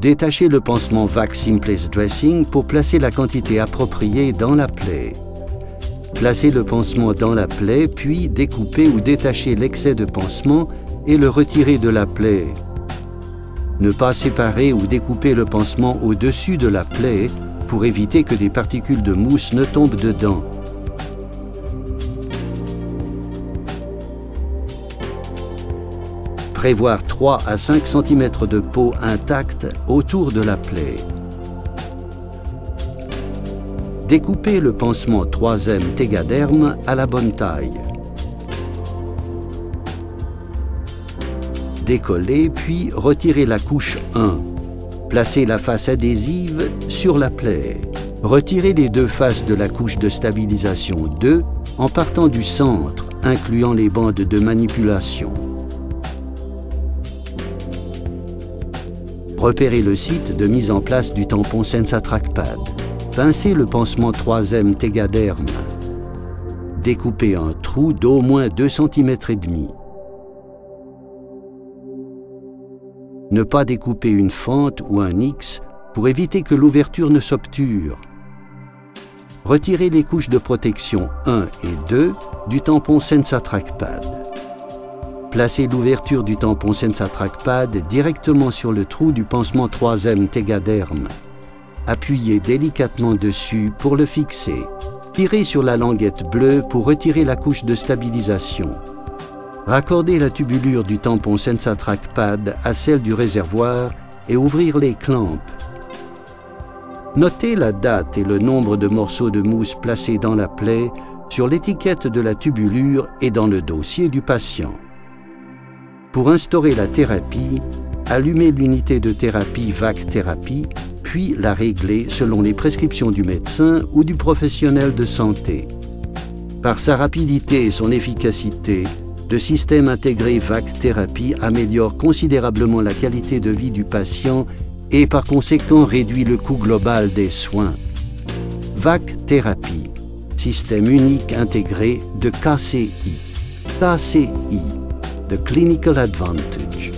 Détachez le pansement VAC Simplest Dressing pour placer la quantité appropriée dans la plaie. Placez le pansement dans la plaie, puis découpez ou détachez l'excès de pansement et le retirez de la plaie. Ne pas séparer ou découper le pansement au-dessus de la plaie pour éviter que des particules de mousse ne tombent dedans. Prévoir 3 à 5 cm de peau intacte autour de la plaie. Découpez le pansement 3M Tegaderm à la bonne taille. Décollez puis retirez la couche 1. Placez la face adhésive sur la plaie. Retirez les deux faces de la couche de stabilisation 2 en partant du centre, incluant les bandes de manipulation. Repérez le site de mise en place du tampon Sensa Trackpad. Pincez le pansement 3M Tegaderm. Découpez un trou d'au moins 2,5 cm. Ne pas découper une fente ou un X pour éviter que l'ouverture ne s'obture. Retirez les couches de protection 1 et 2 du tampon Sensa Trackpad. Placez l'ouverture du tampon Sensa Trackpad directement sur le trou du pansement 3M Tegaderm. Appuyez délicatement dessus pour le fixer. Tirez sur la languette bleue pour retirer la couche de stabilisation. Raccordez la tubulure du tampon Sensa Trackpad à celle du réservoir et ouvrir les clampes. Notez la date et le nombre de morceaux de mousse placés dans la plaie sur l'étiquette de la tubulure et dans le dossier du patient. Pour instaurer la thérapie, allumez l'unité de thérapie VAC Thérapie, puis la régler selon les prescriptions du médecin ou du professionnel de santé. Par sa rapidité et son efficacité, le système intégré VAC Thérapie améliore considérablement la qualité de vie du patient et par conséquent réduit le coût global des soins. VAC Thérapie, système unique intégré de KCI. KCI, the Clinical Advantage.